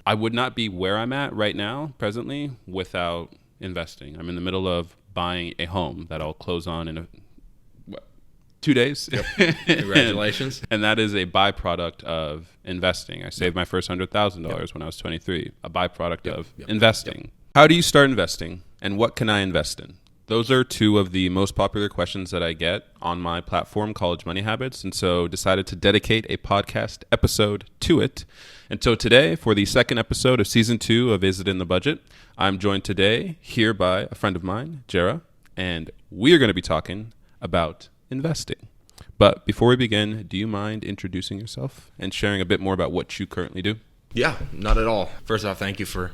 I would not be where I'm at right now, presently, without investing. I'm in the middle of buying a home that I'll close on in 2 days. Yep. Congratulations. and that is a byproduct of investing. I saved my first $100,000 when I was 23, a byproduct of investing. How do you start investing, and what can I invest in? Those are two of the most popular questions that I get on my platform, College Money Habits, and so decided to dedicate a podcast episode to it. And so today, for the second episode of Season 2 of Is It in the Budget, I'm joined today here by a friend of mine, Jarah, and we are going to be talking about investing. But before we begin, do you mind introducing yourself and sharing a bit more about what you currently do? Yeah, not at all. First off, thank you for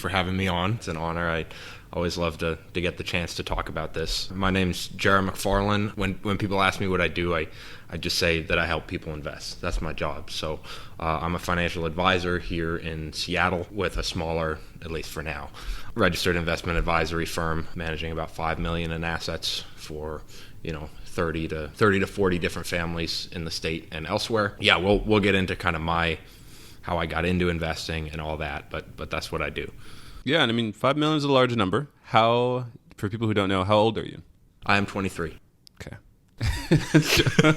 having me on. It's an honor. I always love to get the chance to talk about this. My name's Jarah Macfarlane. When people ask me what I do, I just say that I help people invest. That's my job. So I'm a financial advisor here in Seattle with a smaller, at least for now, registered investment advisory firm managing about $5 million in assets for 30 to 40 different families in the state and elsewhere. Yeah, we'll get into kind of how I got into investing and all that, but that's what I do. Yeah, and I mean, 5 million is a large number. For people who don't know, how old are you? I am 23. Okay.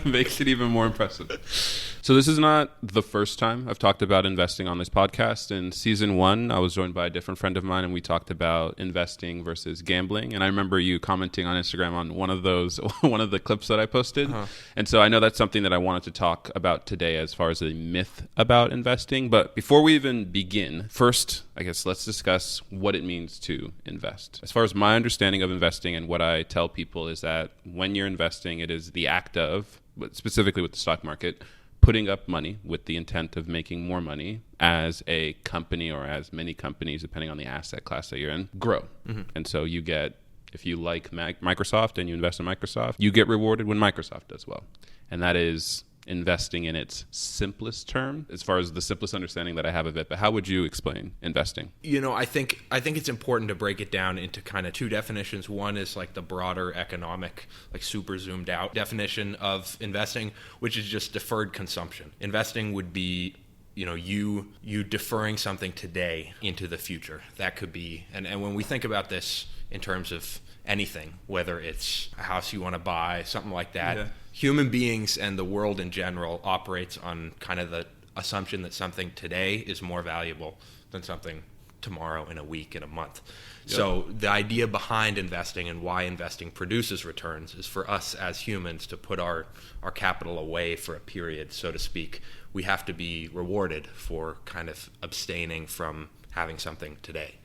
Makes it even more impressive. So this is not the first time I've talked about investing on this podcast. In season 1, I was joined by a different friend of mine, and we talked about investing versus gambling. And I remember you commenting on Instagram on one of the clips that I posted. Uh-huh. And so I know that's something that I wanted to talk about today as far as a myth about investing. But before we even begin, first, I guess let's discuss what it means to invest. As far as my understanding of investing and what I tell people is that when you're investing, it is the act of, but specifically with the stock market, putting up money with the intent of making more money as a company or as many companies, depending on the asset class that you're in, grow. Mm-hmm. And so you get, if you like Microsoft and you invest in Microsoft, you get rewarded when Microsoft does well. And that is investing in its simplest term, as far as the simplest understanding that I have of it. But how would you explain investing? I think it's important to break it down into kind of two definitions. One is like the broader economic, like super zoomed out definition of investing, which is just deferred consumption. Investing would be you deferring something today into the future. That could be, and when we think about this in terms of anything, whether it's a house you want to buy, something like that, human beings and the world in general operates on kind of the assumption that something today is more valuable than something tomorrow, in a week, in a month. Yep. So the idea behind investing and why investing produces returns is for us as humans to put our capital away for a period, so to speak. We have to be rewarded for kind of abstaining from having something today.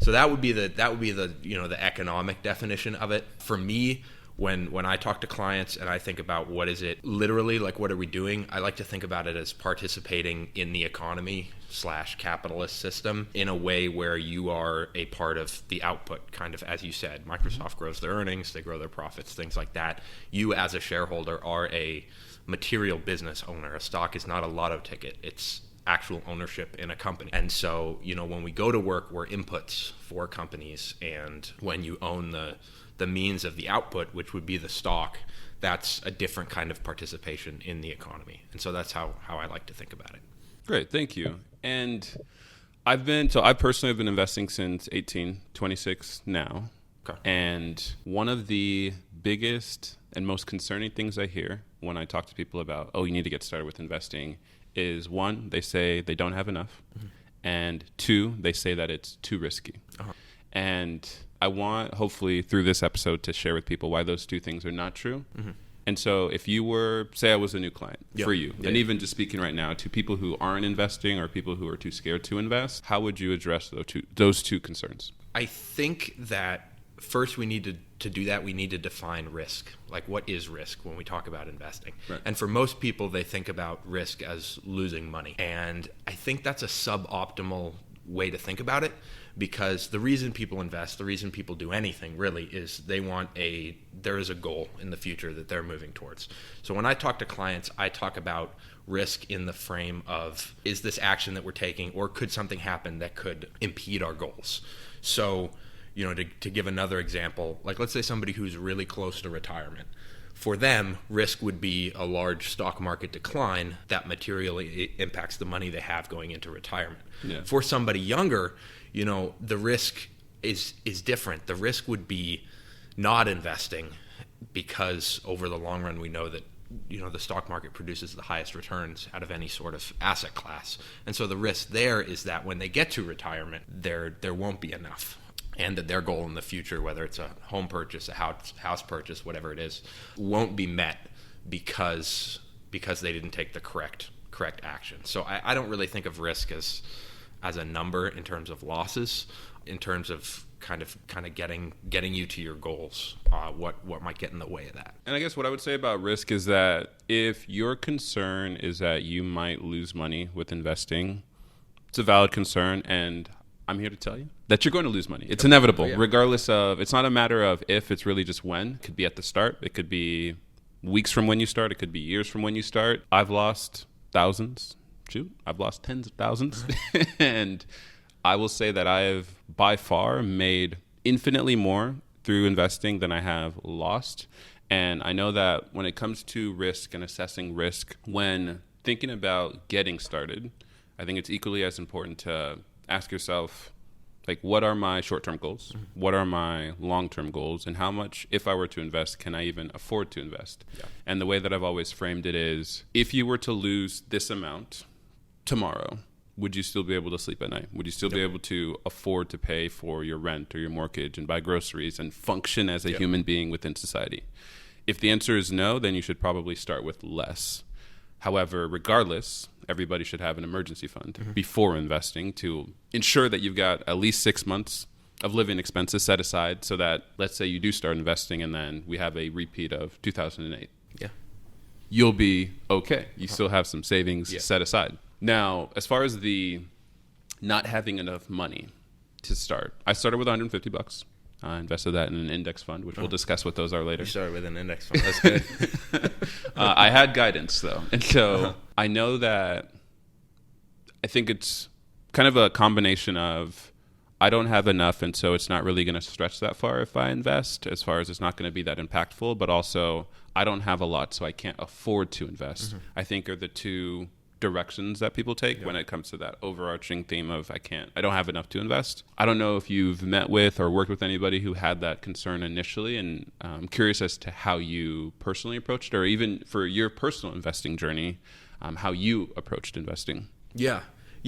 So that would be the economic definition of it. For me, when I talk to clients and I think about what is it literally, like what are we doing, I like to think about it as participating in the economy / capitalist system in a way where you are a part of the output, kind of as you said. Microsoft grows their earnings, they grow their profits, things like that. You as a shareholder are a material business owner. A stock is not a lotto ticket. It's actual ownership in a company. And so, when we go to work, we're inputs for companies. And when you own the means of the output, which would be the stock, that's a different kind of participation in the economy. And so that's how I like to think about it. Great, thank you. And I personally have been investing since 18, 26 now. Okay. And one of the biggest and most concerning things I hear when I talk to people about, you need to get started with investing, is one, they say they don't have enough. Mm-hmm. And two, they say that it's too risky. Uh-huh. And I want, hopefully, through this episode to share with people why those two things are not true. Mm-hmm. And so if you were, say I was a new client for you, and even just speaking right now to people who aren't investing or people who are too scared to invest, how would you address those two concerns? I think that first we need to do that, we need to define risk. Like, what is risk when we talk about investing? Right. And for most people, they think about risk as losing money. And I think that's a suboptimal way to think about it, because the reason people invest, the reason people do anything really, is there is a goal in the future that they're moving towards. So when I talk to clients, I talk about risk in the frame of, is this action that we're taking, or could something happen that could impede our goals? So, to give another example, like let's say somebody who's really close to retirement, For them, risk would be a large stock market decline that materially impacts the money they have going into retirement. Yeah. For somebody younger, the risk is different. The risk would be not investing, because over the long run we know that the stock market produces the highest returns out of any sort of asset class. And so the risk there is that when they get to retirement, there won't be enough. And that their goal in the future, whether it's a home purchase, a house purchase, whatever it is, won't be met because they didn't take the correct action. So I don't really think of risk as a number in terms of losses, in terms of kind of getting you to your goals, what might get in the way of that. And I guess what I would say about risk is that if your concern is that you might lose money with investing, it's a valid concern, and I'm here to tell you that you're going to lose money. It's inevitable, regardless of, it's not a matter of if, it's really just when. It could be at the start. It could be weeks from when you start. It could be years from when you start. I've lost thousands. I've lost tens of thousands. And I will say that I have by far made infinitely more through investing than I have lost. And I know that when it comes to risk and assessing risk, when thinking about getting started, I think it's equally as important to ask yourself, like, what are my short-term goals? Mm-hmm. What are my long-term goals? And how much, if I were to invest, can I even afford to invest? Yeah. And the way that I've always framed it is, if you were to lose this amount tomorrow, would you still be able to sleep at night? Would you still be able to afford to pay for your rent or your mortgage and buy groceries and function as a human being within society? If the answer is no, then you should probably start with less. However, regardless, everybody should have an emergency fund before investing to ensure that you've got at least 6 months of living expenses set aside, so that, let's say you do start investing and then we have a repeat of 2008. Yeah. You'll be okay. You still have some savings set aside. Now, as far as the not having enough money to start, I started with $150. I invested that in an index fund, which we'll discuss what those are later. You started with an index fund. That's good. I had guidance, though. And so I know that I think it's kind of a combination of I don't have enough, and so it's not really going to stretch that far if I invest, as far as it's not going to be that impactful. But also, I don't have a lot, so I can't afford to invest. I think are the two directions that people take when it comes to that overarching theme of I don't have enough to invest. I don't know if you've met with or worked with anybody who had that concern initially, and I'm curious as to how you personally approached it, or even for your personal investing journey, how you approached investing. Yeah.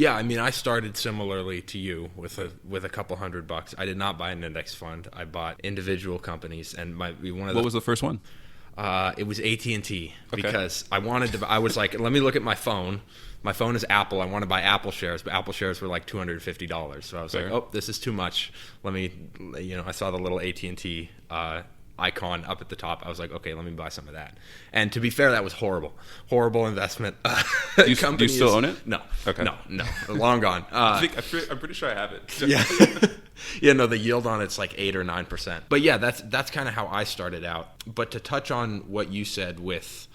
I mean, I started similarly to you with a couple $100. I did not buy an index fund. I bought individual companies, and what was the first one? It was AT&T, because I was like, let me look at my phone. My phone is Apple. I want to buy Apple shares, but Apple shares were like $250. So I was like, oh, this is too much. Let me, I saw the little AT&T icon up at the top. I was like, okay, let me buy some of that. And to be fair, that was horrible investment. Do you still own it? No. Okay. No, long gone. I'm pretty sure I have it. Yeah, no, the yield on it's like 8 or 9%. But yeah, that's kind of how I started out. But to touch on what you said with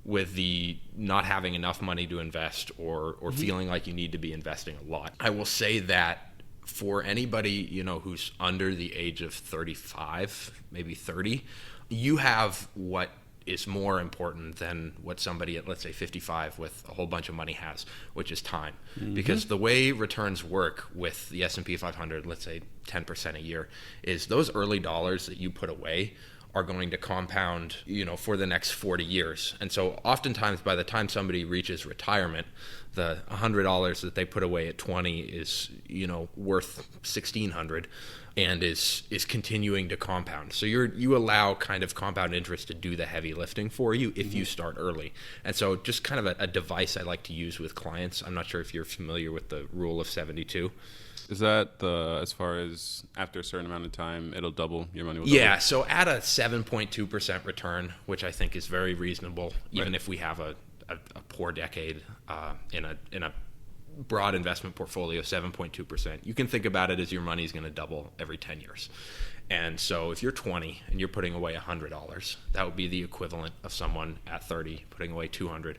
the not having enough money to invest or feeling like you need to be investing a lot, I will say that for anybody, who's under the age of 35, maybe 30, you have what is more important than what somebody at, let's say, 55 with a whole bunch of money has, which is time. Because the way returns work with the S&P 500, let's say 10% a year, is those early dollars that you put away are going to compound, for the next 40 years. And so oftentimes by the time somebody reaches retirement, the $100 that they put away at 20 is, worth $1,600 and is continuing to compound. So you allow kind of compound interest to do the heavy lifting for you if you start early. And so just kind of a device I like to use with clients. I'm not sure if you're familiar with the rule of 72. Is that as far as after a certain amount of time, it'll double, your money will double? Yeah, so at a 7.2% return, which I think is very reasonable, even if we have a poor decade in a broad investment portfolio, 7.2%. You can think about it as your money is going to double every 10 years. And so if you're 20 and you're putting away $100, that would be the equivalent of someone at 30 putting away $200,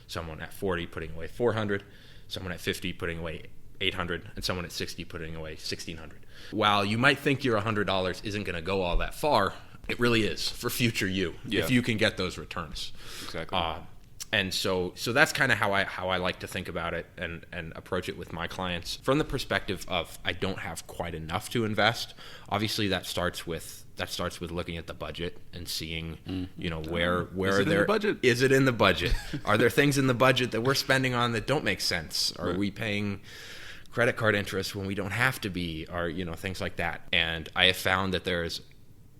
someone at 40 putting away $400, someone at 50 putting away $800, and someone at 60 putting away $1,600. While you might think your $100 isn't going to go all that far, It really is for future you, if you can get those returns. Exactly. And so that's kind of how I like to think about it and approach it with my clients from the perspective of I don't have quite enough to invest. Obviously, that starts with looking at the budget and seeing, where is it in the budget? Is it in the budget? Are there things in the budget that we're spending on that don't make sense? Are we paying credit card interest when we don't have to be? Or things like that. And I have found that there is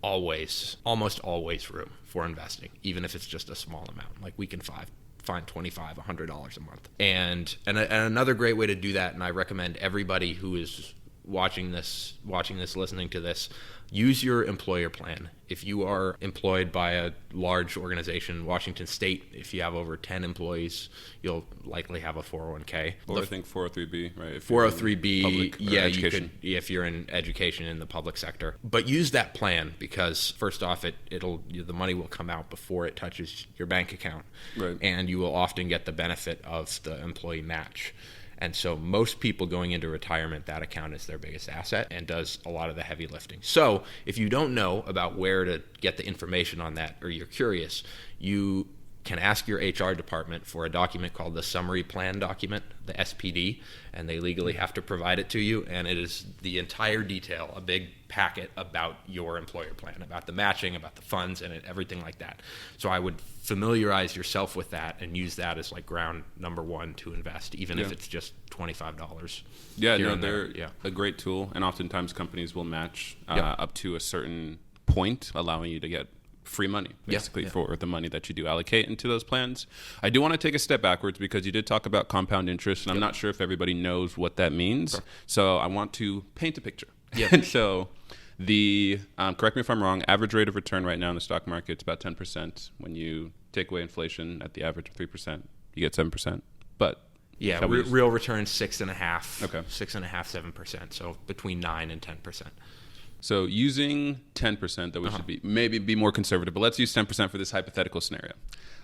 almost always room for investing, even if it's just a small amount. Like we can find $25, $100 a month. And another great way to do that, and I recommend everybody who is watching this, listening to this, use your employer plan. If you are employed by a large organization, Washington State, if you have over 10 employees, you'll likely have a 401k. Or I think 403b, right? 403b, education. You could, if you're in education in the public sector. But use that plan because first off, the money will come out before it touches your bank account, right? And you will often get the benefit of the employee match. And so most people going into retirement, that account is their biggest asset and does a lot of the heavy lifting. So if you don't know about where to get the information on that, or you're curious, you can ask your HR department for a document called the Summary Plan Document, the SPD, and they legally have to provide it to you. And it is the entire detail, a big packet about your employer plan, about the matching, about the funds, and everything like that. So I would familiarize yourself with that and use that as like ground number one to invest, even if it's just $25. They're a great tool, and oftentimes companies will match up to a certain point, allowing you to get free money, basically, for the money that you do allocate into those plans. I do want to take a step backwards because you did talk about compound interest, and I'm not sure if everybody knows what that means. Sure. So I want to paint a picture. And so the, correct me if I'm wrong, average rate of return right now in the stock market is about 10%. When you take away inflation at the average of 3%, you get 7%. But real return 6.5%. Okay. 6.5%, 7%. So between 9 and 10%. So using 10%, that we should be more conservative, but let's use 10% for this hypothetical scenario.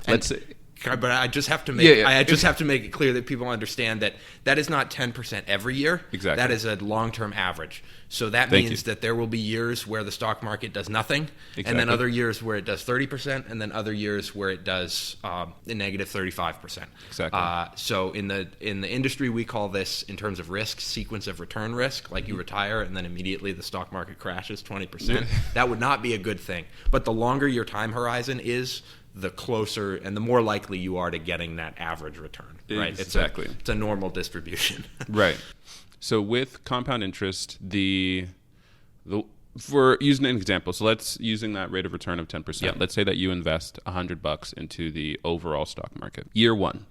Let's say, but I just have to make I just have to make it clear that people understand that is not 10% every year. Exactly. That is a long-term average. So that means that there will be years where the stock market does nothing, and then other years where it does 30%, and then other years where it does a negative 35%. Exactly. So in the industry, we call this, in terms of risk, sequence of return risk. Like you retire, and then immediately the stock market crashes 20%. That would not be a good thing. But the longer your time horizon is, the closer and the more likely you are to getting that average return, right? Exactly. It's a normal distribution. Right. So with compound interest, for using an example, so using that rate of return of 10%. Let's say that you invest $100 into the overall stock market. Year one,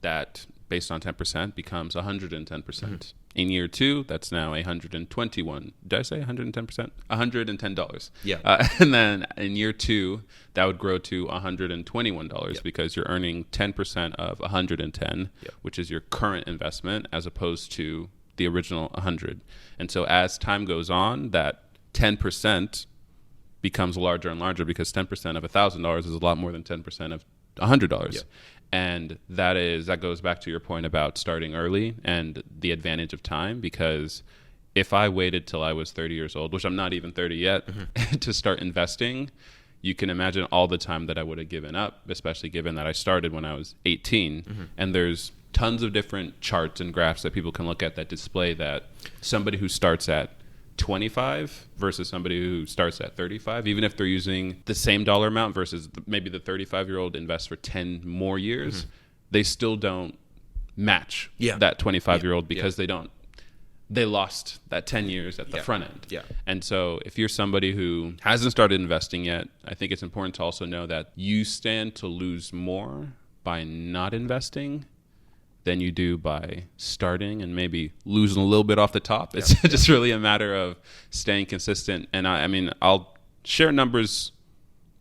that based on 10% becomes 110%. In year two, that's now 121. Did I say 110%? $110. Yeah. And then in year two, that would grow to $121 because you're earning 10% of 110, which is your current investment, as opposed to the original 100. And so as time goes on, that 10% becomes larger and larger because 10% of $1,000 is a lot more than 10% of $100. And that goes back to your point about starting early and the advantage of time, because if I waited till I was 30 years old, which I'm not even 30 yet, to start investing, you can imagine all the time that I would have given up, especially given that I started when I was 18. And there's tons of different charts and graphs that people can look at that display that somebody who starts at 25 versus somebody who starts at 35, even if they're using the same dollar amount versus maybe the 35-year-old invests for 10 more years, they still don't match that 25-year-old because they lost that 10 years at the front end. And so if you're somebody who hasn't started investing yet, I think it's important to also know that you stand to lose more by not investing than you do by starting and maybe losing a little bit off the top. It's just really a matter of staying consistent. And I mean, I'll share numbers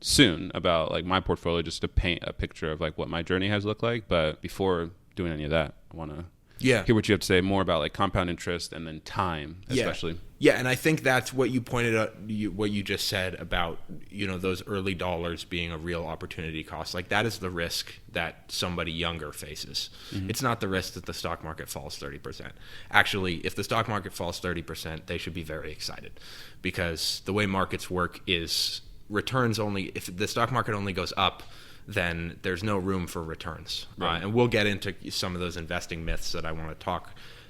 soon about like my portfolio just to paint a picture of like what my journey has looked like. But before doing any of that, I want to hear what you have to say more about like compound interest and then time, especially. Yeah, and I think that's what you pointed out, what you just said about, those early dollars being a real opportunity cost. Like that is the risk that somebody younger faces. It's not the risk that the stock market falls 30%. Actually, if the stock market falls 30%, they should be very excited, because the way markets work is returns only, if the stock market only goes up, then there's no room for returns. Right. And we'll get into some of those investing myths that I want to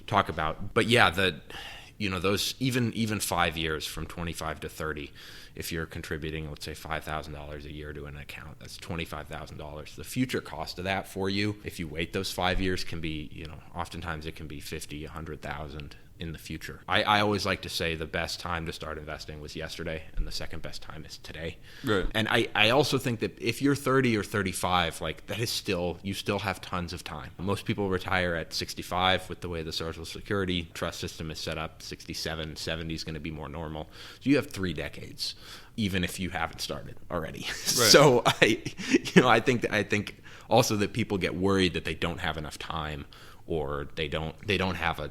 talk about. But yeah, those even 5 years from 25 to 30, if you're contributing, let's say $5,000 a year to an account, that's $25,000. The future cost of that for you, if you wait those 5 years, can be, oftentimes it can be 50, 100,000 in the future. I always like to say the best time to start investing was yesterday, and the second best time is today. Right. And I also think that if you're 30 or 35, like that is you still have tons of time. Most people retire at 65 with the way the Social Security trust system is set up. 67, 70 is going to be more normal. So you have 3 decades, even if you haven't started already. Right. So I think also that people get worried that they don't have enough time, or they don't have a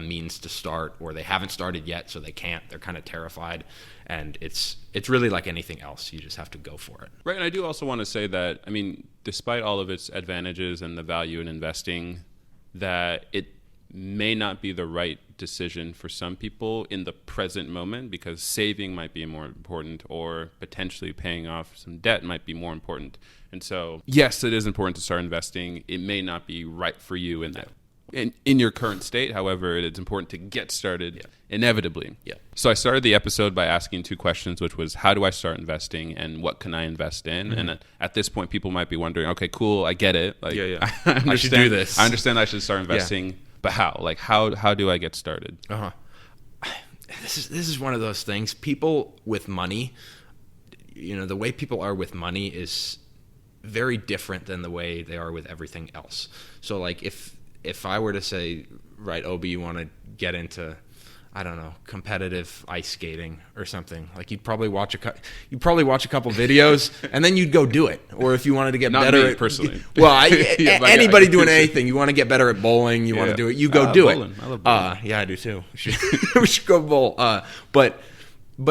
means to start, or they haven't started yet, so they can't. They're kind of terrified, and it's really like anything else. You just have to go for it. Right, and I do also want to say that, despite all of its advantages and the value in investing, that it may not be the right decision for some people in the present moment, because saving might be more important, or potentially paying off some debt might be more important. And so, yes, it is important to start investing. It may not be right for you in that. In your current state, however, it's important to get started inevitably. Yeah. So I started the episode by asking 2 questions, which was, how do I start investing, and what can I invest in? Mm-hmm. And at this point, people might be wondering, okay, cool, I get it. Like, I should do this. I understand I should start investing, but how? Like, how do I get started? This is one of those things. People with money, the way people are with money is very different than the way they are with everything else. So, like, if I were to say, right, Obi, you want to get into, I don't know, competitive ice skating or something, like you'd probably watch a couple videos and then you'd go do it. Or if you wanted to get better at personally, anybody doing anything, you want to get better at bowling, you want to do it, you go do bowling. It. I love bowling. Yeah, I do too. We should go bowl. But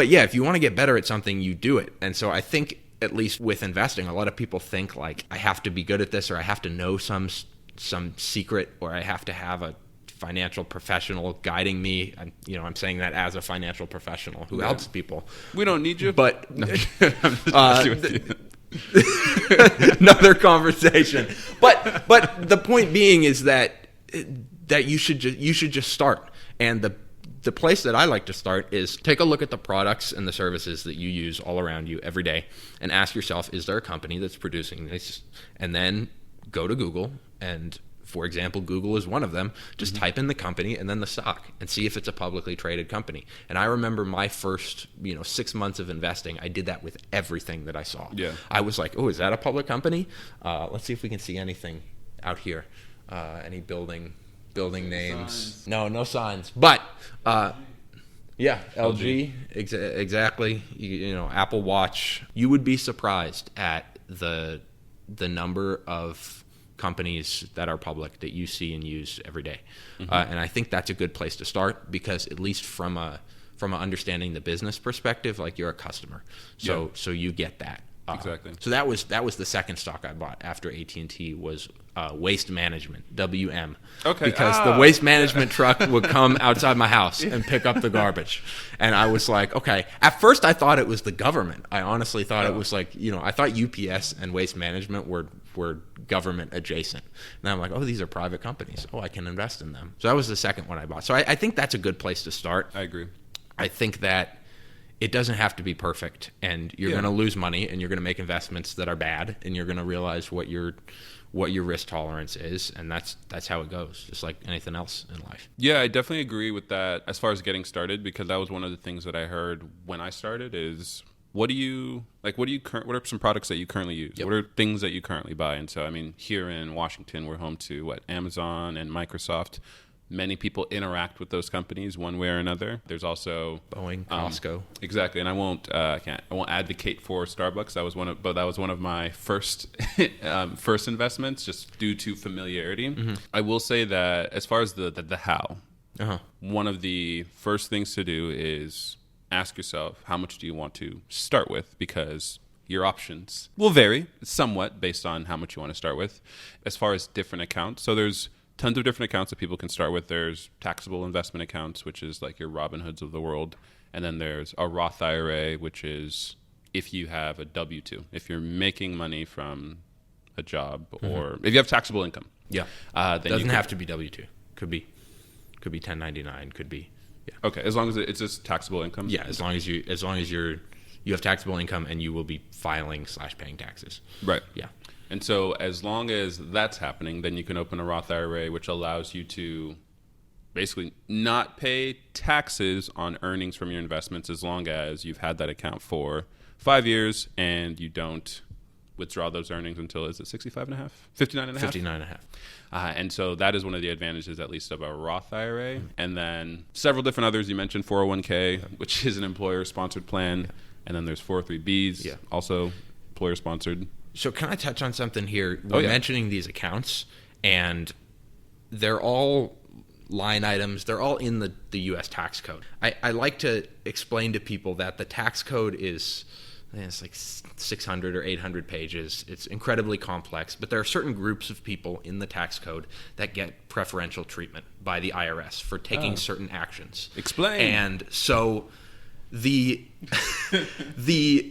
yeah, if you want to get better at something, you do it. And so I think, at least with investing, a lot of people think like, I have to be good at this, or I have to know some secret, or I have to have a financial professional guiding me. I'm saying that as a financial professional who helps people. We don't need you. But another conversation. But the point being is that you should just start. And the place that I like to start is take a look at the products and the services that you use all around you every day, and ask yourself, is there a company that's producing this? And then go to Google, and for example, Google is one of them. Just type in the company and then the stock, and see if it's a publicly traded company. And I remember my first 6 months of investing, I did that with everything that I saw. Yeah. I was like, oh, is that a public company? Let's see if we can see anything out here. Any building names? Signs. No signs. But yeah, LG. Exactly. Apple Watch. You would be surprised at the number of companies that are public that you see and use every day. And I think that's a good place to start, because at least from a understanding the business perspective, like, you're a customer, so you get that. Exactly. So that was the second stock I bought after AT&T was Waste Management, WM. Okay. Because the waste management truck would come outside my house and pick up the garbage. And I was like, okay. At first I thought it was the government. I honestly thought it was like, I thought UPS and Waste Management were government adjacent. And I'm like, oh, these are private companies. Oh, I can invest in them. So that was the second one I bought. So I think that's a good place to start. I agree. I think that it doesn't have to be perfect, and you're going to lose money, and you're going to make investments that are bad, and you're going to realize what your risk tolerance is, and that's how it goes, just like anything else in life. Yeah, I definitely agree with that as far as getting started, because that was one of the things that I heard when I started is, what are some products that you currently use? Yep. What are things that you currently buy? And so, here in Washington, we're home to Amazon and Microsoft. Many people interact with those companies one way or another. There's also Boeing, Costco. Exactly, and I won't advocate for Starbucks. That was one of my first investments, just due to familiarity. Mm-hmm. I will say that as far as the how, one of the first things to do is ask yourself, how much do you want to start with? Because your options will vary somewhat based on how much you want to start with. As far as different accounts, so there's tons of different accounts that people can start with. There's taxable investment accounts, which is like your Robinhoods of the world. And then there's a Roth IRA, which is if you have a W-2, if you're making money from a job, or if you have taxable income. Yeah. Then Doesn't have to be W-2. Could be 1099. Could be. Yeah. Okay, as long as it's just taxable income. Yeah, as long as you have taxable income and you will be filing / paying taxes. Right. Yeah. And so as long as that's happening, then you can open a Roth IRA, which allows you to basically not pay taxes on earnings from your investments as long as you've had that account for 5 years and you don't withdraw those earnings until, is it 65 and a half? 59 and a half? 59 and a half. And so that is one of the advantages, at least, of a Roth IRA. And then several different others. You mentioned 401k, which is an employer-sponsored plan. And then there's 403bs, also employer-sponsored. So can I touch on something here? We're mentioning these accounts, and they're all line items. They're all in the U.S. tax code. I like to explain to people that the tax code is, it's like 600 or 800 pages. It's incredibly complex, but there are certain groups of people in the tax code that get preferential treatment by the IRS for taking certain actions. Explain. And so the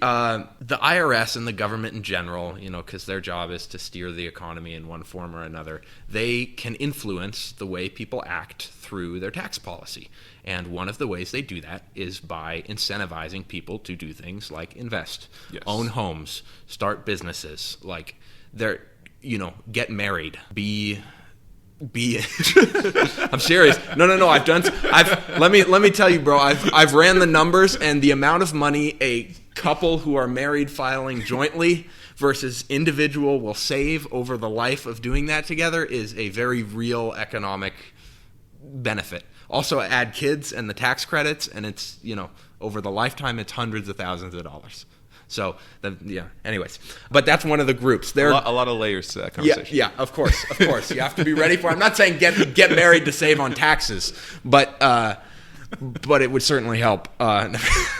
IRS and the government in general, because their job is to steer the economy in one form or another, they can influence the way people act through their tax policy. And one of the ways they do that is by incentivizing people to do things like invest, own homes, start businesses, like get married, be I'm serious. No. Let me tell you, bro. I've ran the numbers, and the amount of money a couple who are married filing jointly versus individual will save over the life of doing that together is a very real economic benefit. Also, add kids and the tax credits, and it's over the lifetime, it's hundreds of thousands of dollars. So, anyways. But that's one of the groups. There a lot of layers to that conversation. Yeah, of course. You have to be ready for it. I'm not saying get married to save on taxes, but it would certainly help.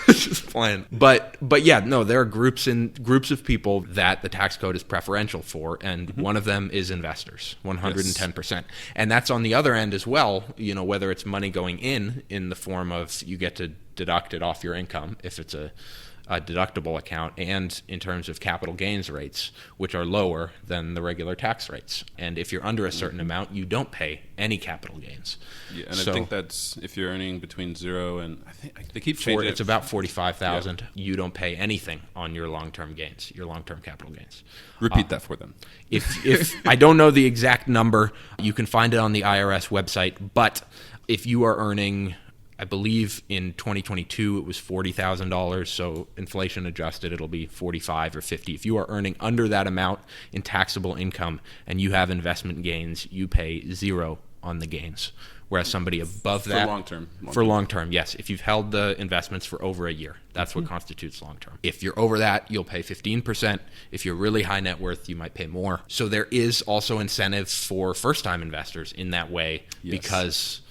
Just playing. But yeah, no, there are groups of people that the tax code is preferential for, and one of them is investors, 110%. And that's on the other end as well, whether it's money going in the form of you get to deduct it off your income if it's a deductible account, and in terms of capital gains rates, which are lower than the regular tax rates. And if you're under a certain amount, you don't pay any capital gains. Yeah, and I think that's if you're earning between 0 and I think they keep changing. It's about 45,000. Yeah. You don't pay anything on your long-term gains, your long-term capital gains. Repeat that for them. If I don't know the exact number, you can find it on the IRS website. But if you are earning, I believe in 2022 it was $40,000, so inflation adjusted it'll be 45 or 50. If you are earning under that amount in taxable income and you have investment gains, you pay 0 on the gains. Whereas somebody above that for long term, yes. If you've held the investments for over a year, that's what constitutes long term. If you're over that, you'll pay 15%. If you're really high net worth, you might pay more. So there is also incentive for first time investors in that way, because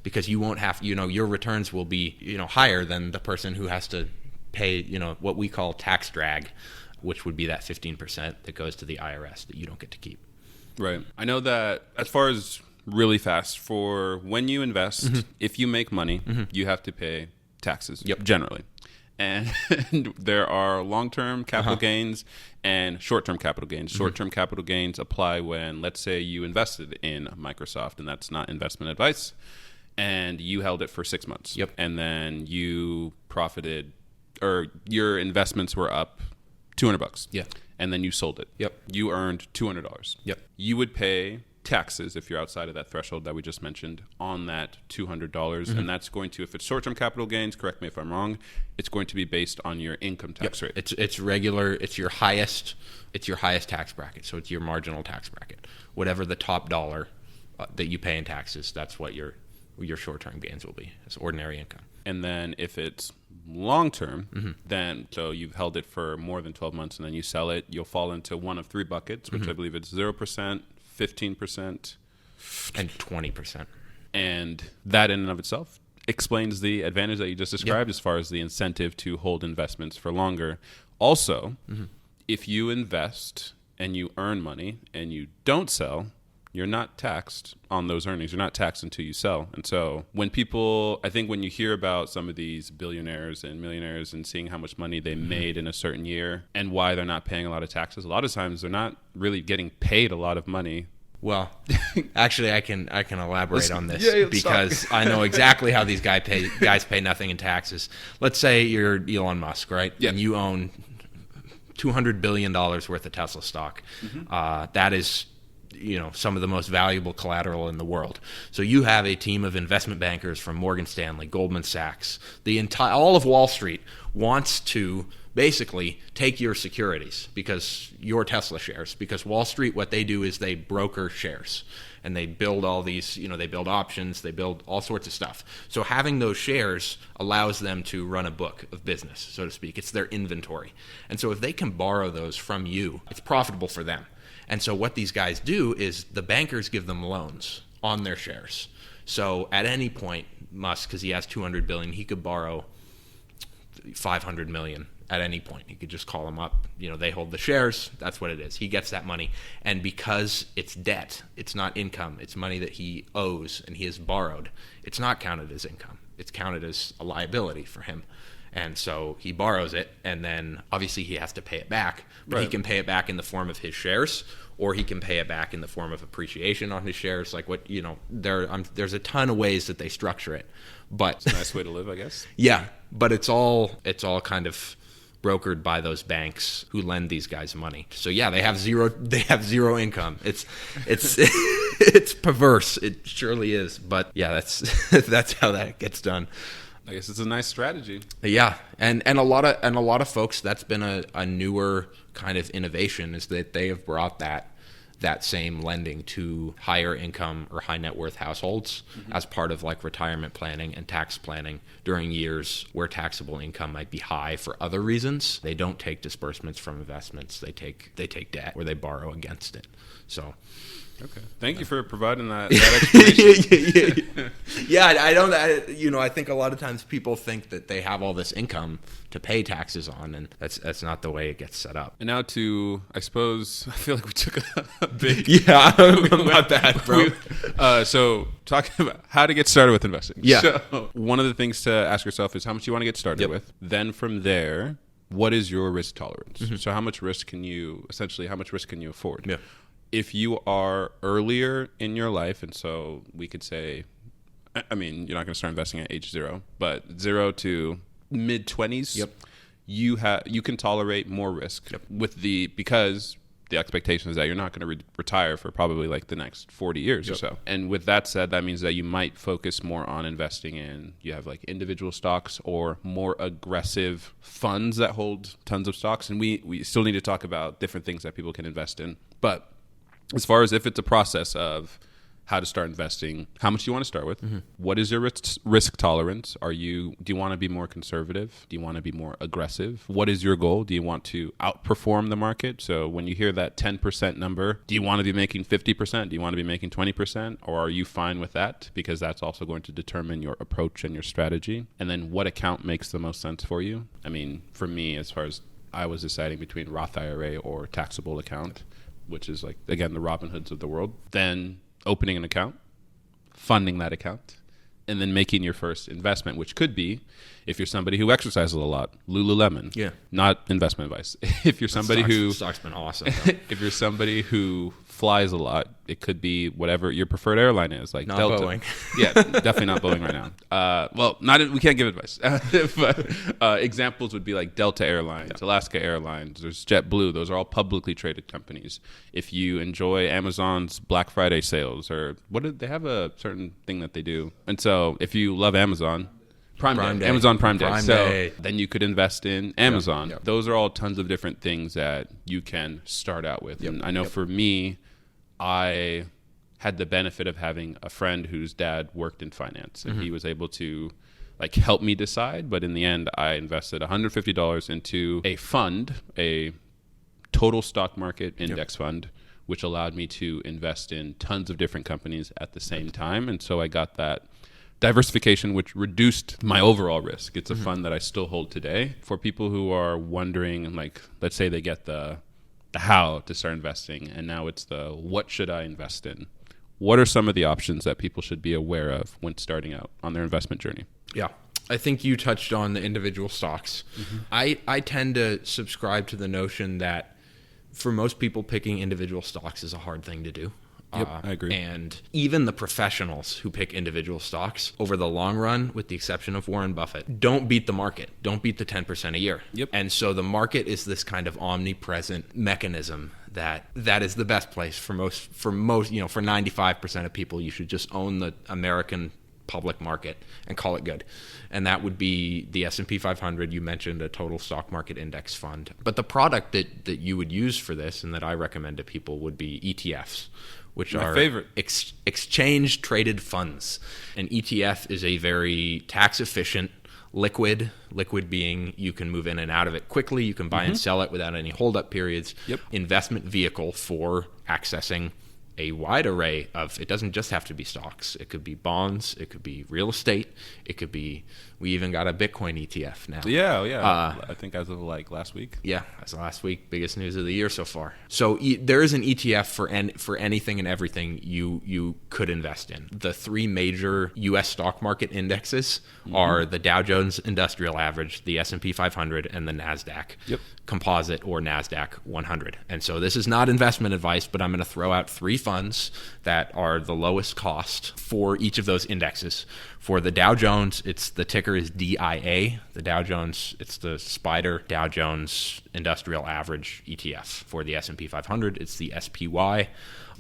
you won't have, your returns will be, higher than the person who has to pay, what we call tax drag, which would be that 15% that goes to the IRS that you don't get to keep. Right. I know that as far as really fast, for when you invest, if you make money, you have to pay taxes, generally. And there are long-term capital gains and short-term capital gains. Short-term capital gains apply when, let's say, you invested in Microsoft, and that's not investment advice, and you held it for 6 months. And then you profited, or your investments were up $200. And then you sold it. You earned $200. You would pay taxes if you're outside of that threshold that we just mentioned on that $200, and that's going to, if it's short-term capital gains, correct me if I'm wrong, it's going to be based on your income tax rate. It's regular. It's your highest tax bracket. So it's your marginal tax bracket. Whatever the top dollar that you pay in taxes, that's what your short-term gains will be. It's ordinary income. And then if it's long-term, then so you've held it for more than 12 months and then you sell it, you'll fall into one of 3 buckets, which I believe it's 0%, 15%, and 20%. And that in and of itself explains the advantage that you just described as far as the incentive to hold investments for longer. Also, if you invest and you earn money and you don't sell, you're not taxed on those earnings. You're not taxed until you sell. And so I think when you hear about some of these billionaires and millionaires and seeing how much money they made in a certain year and why they're not paying a lot of taxes, a lot of times they're not really getting paid a lot of money. Well, actually, I can elaborate on this because I know exactly how these guys pay nothing in taxes. Let's say you're Elon Musk, right? Yeah. And you own $200 billion worth of Tesla stock. That is, some of the most valuable collateral in the world. So you have a team of investment bankers from Morgan Stanley, Goldman Sachs, all of Wall Street wants to basically take your securities, because your Tesla shares, because Wall Street, what they do is they broker shares and they build all these, they build options, they build all sorts of stuff. So having those shares allows them to run a book of business, so to speak. It's their inventory. And so if they can borrow those from you, it's profitable for them. And so what these guys do is the bankers give them loans on their shares. So at any point, Musk, because he has $200 billion, he could borrow $500 million at any point. He could just call them up. They hold the shares. That's what it is. He gets that money. And because it's debt, it's not income. It's money that he owes and he has borrowed. It's not counted as income. It's counted as a liability for him. And so he borrows it, and then obviously he has to pay it back. But He can pay it back in the form of his shares, or he can pay it back in the form of appreciation on his shares. Like there's a ton of ways that they structure it. But it's a nice way to live, I guess. Yeah, but it's all kind of brokered by those banks who lend these guys money. So yeah, they have zero income. It's it's perverse. It surely is. But yeah, that's how that gets done. I guess it's a nice strategy. Yeah, and a lot of folks, that's been a newer kind of innovation, is that they have brought that same lending to higher income or high net worth households as part of like retirement planning and tax planning during years where taxable income might be high for other reasons. They don't take disbursements from investments. They take debt, or they borrow against it. So. Okay. Thank you for providing that explanation. Yeah, I think a lot of times people think that they have all this income to pay taxes on, and that's not the way it gets set up. And now I feel like we took a big... Yeah, I'm not bad, bro. So talking about how to get started with investing. Yeah. So one of the things to ask yourself is how much you want to get started with. Then from there, what is your risk tolerance? So how much risk can you afford? Yeah. If you are earlier in your life, and so we could say, you're not going to start investing at age 0, but 0 to mid-20s, you can tolerate more risk because the expectation is that you're not going to retire for probably like the next 40 years or so. And with that said, that means that you might focus more on investing in, you have like individual stocks or more aggressive funds that hold tons of stocks. And we still need to talk about different things that people can invest in. But as far as if it's a process of how to start investing, how much do you want to start with? What is your risk tolerance? Do you want to be more conservative? Do you want to be more aggressive? What is your goal? Do you want to outperform the market? So when you hear that 10% number, do you want to be making 50%? Do you want to be making 20%? Or are you fine with that? Because that's also going to determine your approach and your strategy. And then what account makes the most sense for you? For me, as far as I was deciding between Roth IRA or taxable account, which is like, again, the Robin Hoods of the world, then opening an account, funding that account, and then making your first investment, which could be, if you're somebody who exercises a lot, Lululemon. Yeah. Not investment advice. If you're somebody stock's been awesome. If you're somebody who flies a lot, it could be whatever your preferred airline is, like not Delta. Boeing. Yeah, definitely not Boeing right now. We can't give advice. But examples would be like Delta Airlines, Alaska Airlines, there's JetBlue. Those are all publicly traded companies. If you enjoy Amazon's Black Friday sales, or they have a certain thing that they do. And so if you love Amazon, Prime Day. Amazon Prime Day. Then you could invest in Amazon. Yep. Those are all tons of different things that you can start out with. Yep. And I know for me, I had the benefit of having a friend whose dad worked in finance, and he was able to help me decide. But in the end, I invested $150 into a fund, a total stock market index fund, which allowed me to invest in tons of different companies at the same time. And so I got that diversification, which reduced my overall risk. It's a fund that I still hold today. For people who are wondering, let's say they get the how to start investing, and now it's the what should I invest in. what are some of the options that people should be aware of when starting out on their investment journey? Yeah. I think you touched on the individual stocks. I tend to subscribe to the notion that for most people, picking individual stocks is a hard thing to do. Yep, I agree. And even the professionals who pick individual stocks over the long run, with the exception of Warren Buffett, don't beat the market. Don't beat the 10% a year. Yep. And so the market is this kind of omnipresent mechanism that is the best place for most, for 95% of people. You should just own the American public market and call it good. And that would be the S&P 500. You mentioned a total stock market index fund. But the product that you would use for this and that I recommend to people would be ETFs, which My are favorite. Exchange traded funds. An ETF is a very tax efficient liquid being you can move in and out of it quickly. You can buy and sell it without any hold-up periods. Yep. Investment vehicle for accessing a wide array of, it doesn't just have to be stocks. It could be bonds. It could be real estate. It could be, we even got a Bitcoin ETF now. Yeah. I think as of last week. Yeah, as of last week, biggest news of the year so far. So there is an ETF for anything and everything you could invest in. The three major U.S. stock market indexes are the Dow Jones Industrial Average, the S&P 500, and the NASDAQ Composite or NASDAQ 100. And so this is not investment advice, but I'm going to throw out three funds that are the lowest cost for each of those indexes. For the Dow Jones, the ticker is DIA. The Dow Jones, it's the SPDR Dow Jones Industrial Average ETF. For the S&P 500, it's the SPY.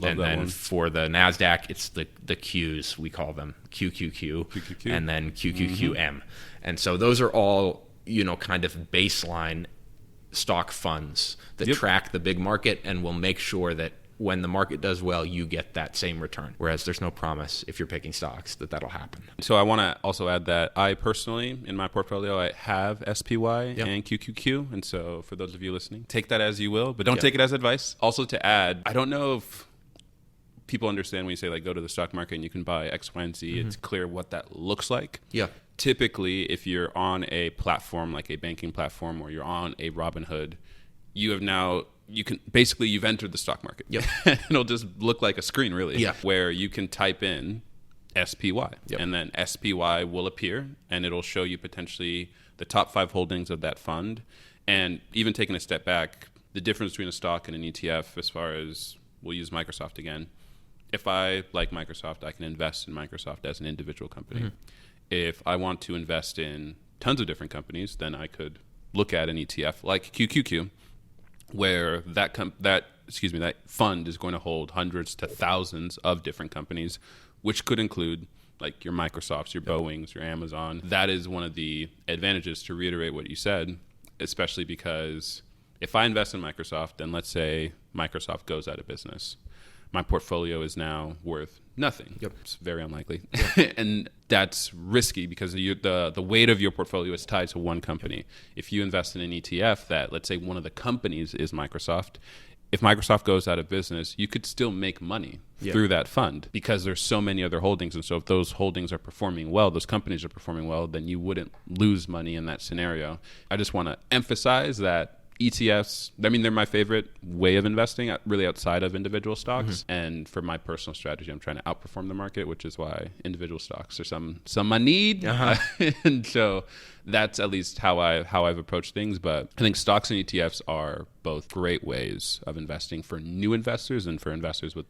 And then for the NASDAQ, it's the Qs, we call them QQQ, and then QQQM. And so those are all, kind of baseline stock funds that track the big market and will make sure that when the market does well, you get that same return. Whereas there's no promise if you're picking stocks that'll happen. So I want to also add that I personally, in my portfolio, I have SPY and QQQ. And so for those of you listening, take that as you will, but don't take it as advice. Also to add, I don't know if people understand when you say go to the stock market and you can buy X, Y, and Z. It's clear what that looks like. Yeah. Typically, if you're on a platform like a banking platform or you're on a Robinhood, you've entered the stock market. Yep. It'll just look like a screen, really, where you can type in SPY, and then SPY will appear, and it'll show you potentially the top 5 holdings of that fund. And even taking a step back, the difference between a stock and an ETF, as far as, we'll use Microsoft again. If I like Microsoft, I can invest in Microsoft as an individual company. If I want to invest in tons of different companies, then I could look at an ETF like QQQ, where that fund is going to hold hundreds to thousands of different companies, which could include your Microsofts, your Boeings, your Amazon. That is one of the advantages, to reiterate what you said, especially because if I invest in Microsoft, then let's say Microsoft goes out of business, my portfolio is now worth nothing. It's very unlikely. And that's risky because the weight of your portfolio is tied to one company. If you invest in an ETF that, let's say one of the companies is Microsoft, if Microsoft goes out of business, you could still make money through that fund because there's so many other holdings. And so if those holdings are performing well, those companies are performing well, then you wouldn't lose money in that scenario. I just want to emphasize that ETFs, they're my favorite way of investing, really outside of individual stocks. And for my personal strategy, I'm trying to outperform the market, which is why individual stocks are some I need. And so that's at least how I've approached things. But I think stocks and ETFs are both great ways of investing for new investors and for investors with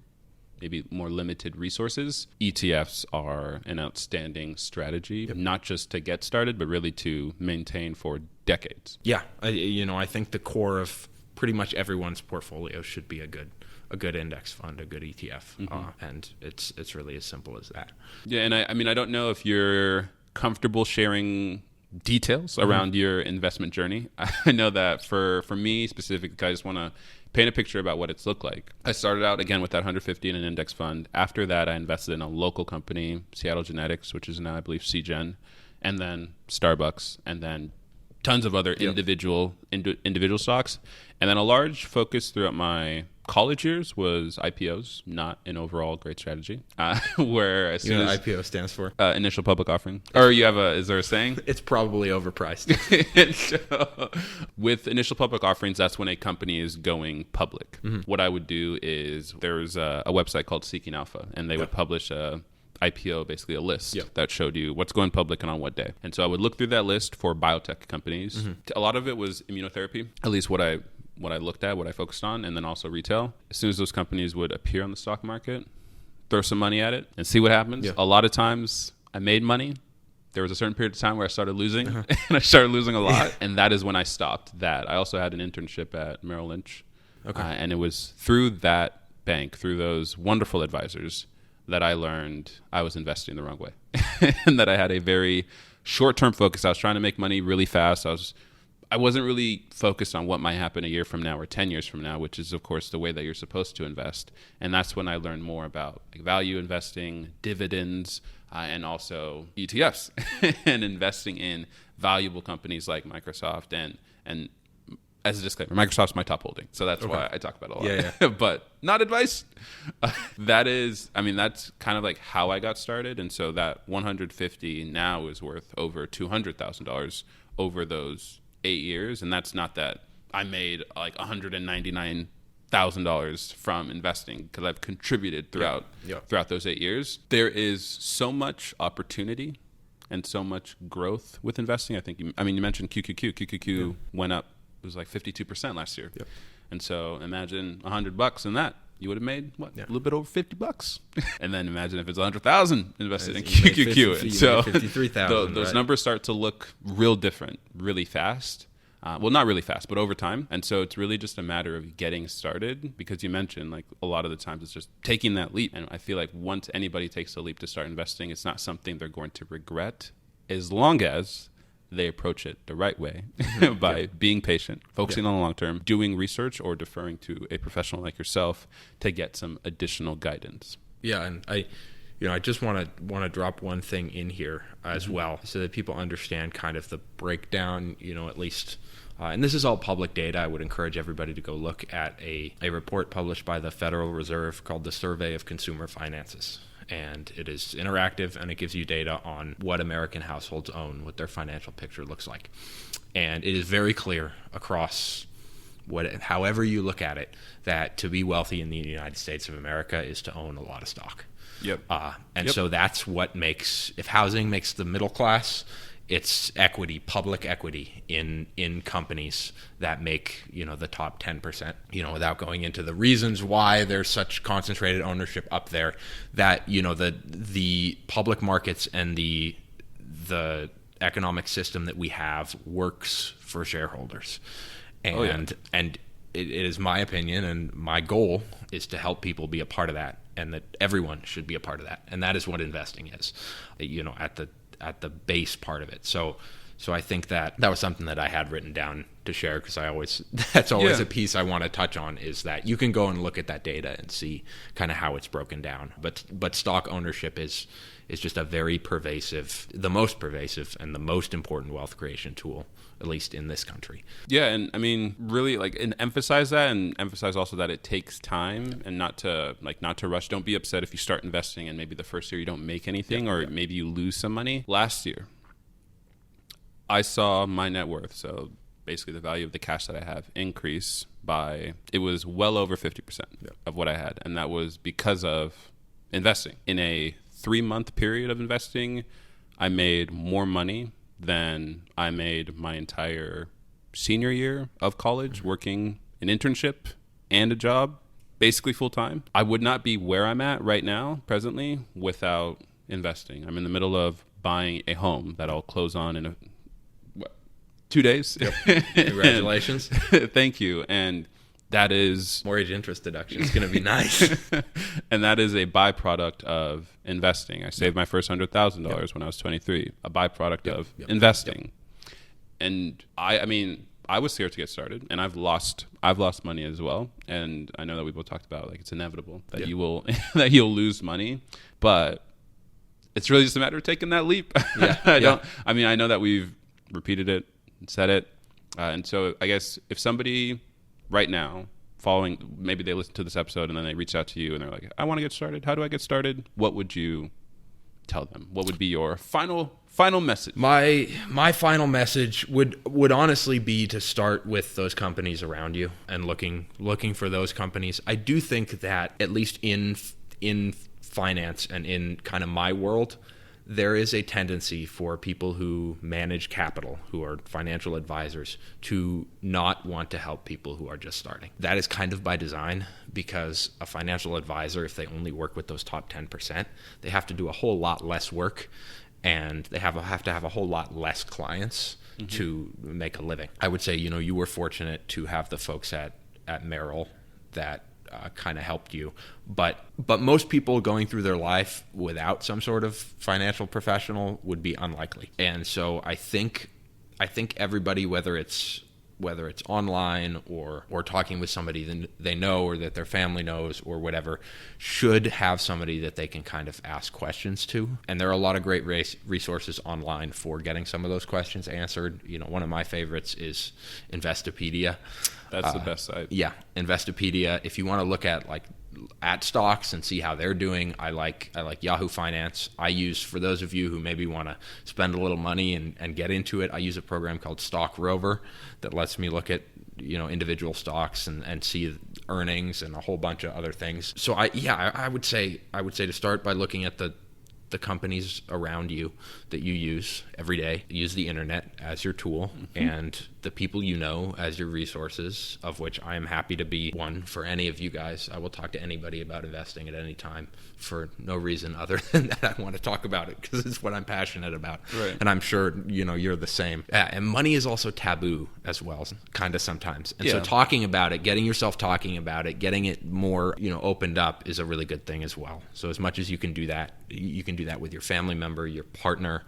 maybe more limited resources. ETFs are an outstanding strategy, not just to get started, but really to maintain for decades. Yeah, I think the core of pretty much everyone's portfolio should be a good index fund, a good ETF, and it's really as simple as that. Yeah, and I don't know if you're comfortable sharing details around your investment journey. I know that for me specifically, I just want to paint a picture about what it's looked like. I started out again with that 150 in an index fund. After that, I invested in a local company, Seattle Genetics, which is now I believe CGen, and then Starbucks, and then tons of other individual stocks, and then a large focus throughout my college years was IPOs, not an overall great strategy. Where as soon as IPO stands for? Initial public offering. Or is there a saying? It's probably overpriced. So, with initial public offerings, that's when a company is going public. What I would do is there's a website called Seeking Alpha, and they would publish a IPO, basically a list that showed you what's going public and on what day. And so I would look through that list for biotech companies. A lot of it was immunotherapy, at least what I looked at, what I focused on, and then also retail. As soon as those companies would appear on the stock market, throw some money at it and see what happens. A lot of times I made money. There was a certain period of time where I started losing, and I started losing a lot, and that is when I stopped that. I also had an internship at Merrill Lynch, and it was through that bank, through those wonderful advisors, that I learned I was investing the wrong way and that I had a very short-term focus. I was trying to make money really fast. I wasn't really focused on what might happen a year from now or 10 years from now, which is, of course, the way that you're supposed to invest. And that's when I learned more about value investing, dividends, and also ETFs and investing in valuable companies like Microsoft. And as a disclaimer, Microsoft's my top holding, so that's why I talk about it a lot. Yeah. But not advice. That's kind of like how I got started. And so that 150 now is worth over $200,000 over those 8 years. And that's not that I made like $199,000 from investing, because I've contributed throughout those 8 years. There is so much opportunity and so much growth with investing. I think you mentioned QQQ. QQQ went up. It was like 52% last year. And so imagine $100 in that. You would have made a little bit over $50. And then imagine if it's 100,000 invested in QQQ. And so 53,000. Those numbers start to look real different really fast. Well, not really fast, but over time. And so it's really just a matter of getting started, because you mentioned like a lot of the times it's just taking that leap. And I feel like once anybody takes the leap to start investing, it's not something they're going to regret, as long as they approach it the right way by being patient, focusing on the long term, doing research, or deferring to a professional like yourself to get some additional guidance. Yeah, and I just want to drop one thing in here as well, so that people understand kind of the breakdown, at least. And this is all public data. I would encourage everybody to go look at a report published by the Federal Reserve called the Survey of Consumer Finances. And it is interactive, and it gives you data on what American households own, what their financial picture looks like. And it is very clear across however you look at it, that to be wealthy in the United States of America is to own a lot of stock. So that's what if housing makes the middle class, it's equity, public equity in companies that make, the top 10%, without going into the reasons why there's such concentrated ownership up there, that, the public markets and the economic system that we have works for shareholders. And it is my opinion, and my goal is to help people be a part of that, and that everyone should be a part of that. And that is what investing is, at the base part of it. So I think that was something that I had written down to share, because that's always a piece I want to touch on, is that you can go and look at that data and see kind of how it's broken down. But stock ownership is just a very the most pervasive and the most important wealth creation tool, at least in this country. Yeah, and really and emphasize that, and emphasize also that it takes time, and not to rush. Don't be upset if you start investing and maybe the first year you don't make anything, or maybe you lose some money. Last year, I saw my net worth, so basically the value of the cash that I have, increase by, it was well over 50% of what I had. And that was because of investing. In a 3-month period of investing, I made more money than I made my entire senior year of college, working an internship and a job, basically full time. I would not be where I'm at right now, presently, without investing. I'm in the middle of buying a home that I'll close on in 2 days. Congratulations. Thank you. And that is mortgage interest deduction. It's going to be nice. And that is a byproduct of investing. I saved my first $100,000 when I was 23, a byproduct of investing. And I was scared to get started, and I've lost money as well. And I know that we both talked about it's inevitable that you will that you'll lose money, but it's really just a matter of taking that leap. I know that we've repeated it and said it, and so I guess if somebody right now following, maybe they listen to this episode and then they reach out to you and they're like, I want to get started. How do I get started? What would you tell them? What would be your final message? My final message would honestly be to start with those companies around you and looking for those companies. I do think that at least in finance and in kind of my world, there is a tendency for people who manage capital, who are financial advisors, to not want to help people who are just starting. That is kind of by design, because a financial advisor, if they only work with those top 10%, they have to do a whole lot less work, and they have to have a whole lot less clients to make a living. I would say, you were fortunate to have the folks at Merrill that kind of helped you, but most people going through their life without some sort of financial professional would be unlikely. And so I think everybody, whether it's online or talking with somebody that they know or that their family knows or whatever, should have somebody that they can kind of ask questions to. And there are a lot of great resources online for getting some of those questions answered. One of my favorites is Investopedia. That's the best site. Yeah, Investopedia. If you want to look at stocks and see how they're doing, I like Yahoo Finance. I use, for those of you who maybe want to spend a little money and get into it, I use a program called Stock Rover that lets me look at individual stocks and see earnings and a whole bunch of other things. So I would say to start by looking at the companies around you that you use every day. Use the internet as your tool and the people as your resources, of which I am happy to be one for any of you guys. I will talk to anybody about investing at any time for no reason other than that I want to talk about it because it's what I'm passionate about. Right. And I'm sure, you're the same. And money is also taboo as well, kind of sometimes. And so talking about it, getting yourself talking about it, getting it more, opened up is a really good thing as well. So as much as you can do that, you can do that with your family member, your partner,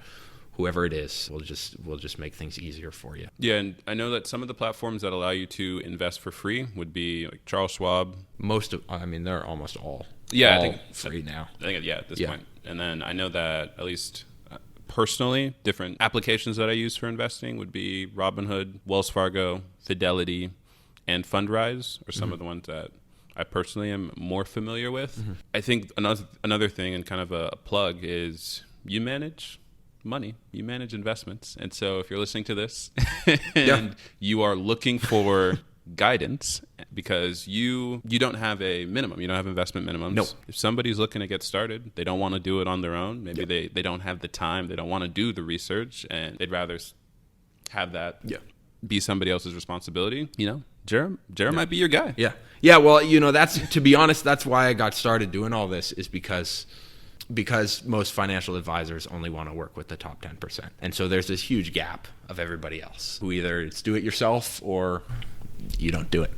whoever it is. We'll just make things easier for you. Yeah, and I know that some of the platforms that allow you to invest for free would be like Charles Schwab. They're almost all. Yeah, all I think free now. I think at this point. And then I know that at least personally, different applications that I use for investing would be Robinhood, Wells Fargo, Fidelity, and Fundrise are some of the ones that I personally am more familiar with. I think another thing, and kind of a plug, is you manage money, you manage investments. And so if you're listening to this and you are looking for guidance because you don't have a minimum, you don't have investment minimums. Nope. If somebody's looking to get started, they don't want to do it on their own. Maybe they don't have the time, they don't want to do the research, and they'd rather have that be somebody else's responsibility. Jarah might be your guy. Yeah. Well, that's, to be honest, that's why I got started doing all this, is because most financial advisors only want to work with the top 10%. And so there's this huge gap of everybody else who either it's do it yourself or you don't do it.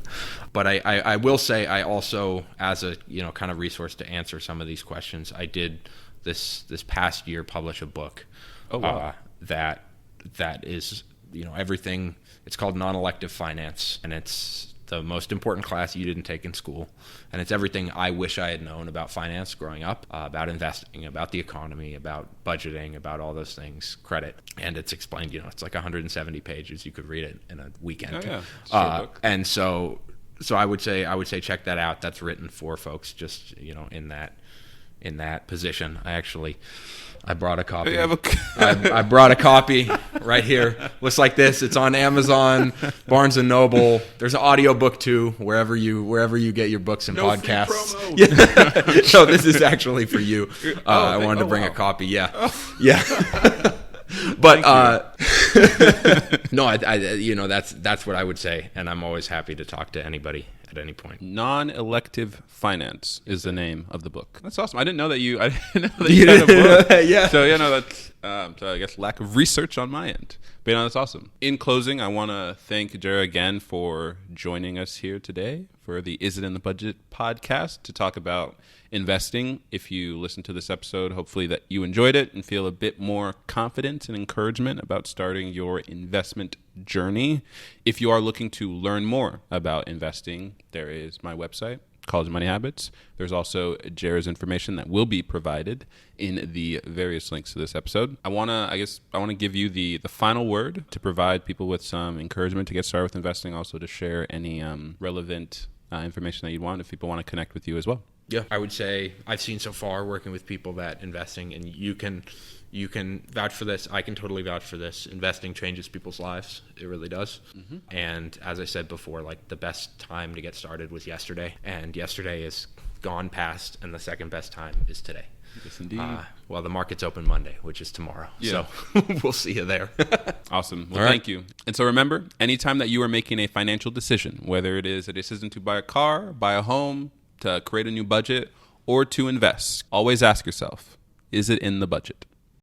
But I will say, I also, as a kind of resource to answer some of these questions, I did this past year publish a book. Oh, wow. That is everything. It's called Non-Elective Finance, and it's the most important class you didn't take in school. And it's everything I wish I had known about finance growing up, about investing, about the economy, about budgeting, about all those things, credit. And it's explained, it's like 170 pages. You could read it in a weekend. Oh, yeah. Short book. And so I would say check that out. That's written for folks just, in that position. I brought a copy. I brought a copy right here. Looks like this. It's on Amazon, Barnes & Noble. There's an audio book too, wherever you get your books and podcasts. Free promo. Yeah. So this is actually for you. I wanted to bring a copy. Yeah. Yeah. But no, that's what I would say, and I'm always happy to talk to anybody at any point. Non-Elective Finance is the name of the book. That's awesome. I didn't know that you had a book. Yeah. So that's so I guess lack of research on my end. But that's awesome. In closing, I want to thank Jarah again for joining us here today for the Is It in the Budget podcast to talk about investing. If you listen to this episode, hopefully that you enjoyed it and feel a bit more confidence and encouragement about starting your investment journey. If you are looking to learn more about investing, there is my website, College of Money Habits. There's also Jarah's information that will be provided in the various links to this episode. I want to give you the final word to provide people with some encouragement to get started with investing, also to share any relevant information that you'd want if people want to connect with you as well. Yeah, I would say I've seen so far working with people that investing, and you can vouch for this. I can totally vouch for this. Investing changes people's lives. It really does. Mm-hmm. And as I said before, like the best time to get started was yesterday, and yesterday is gone past, and the second best time is today. Yes, indeed. Well, the market's open Monday, which is tomorrow. Yeah. So we'll see you there. Awesome. Well, All right. Thank you. And so remember, anytime that you are making a financial decision, whether it is a decision to buy a car, buy a home, to create a new budget, or to invest, always ask yourself, is it in the budget?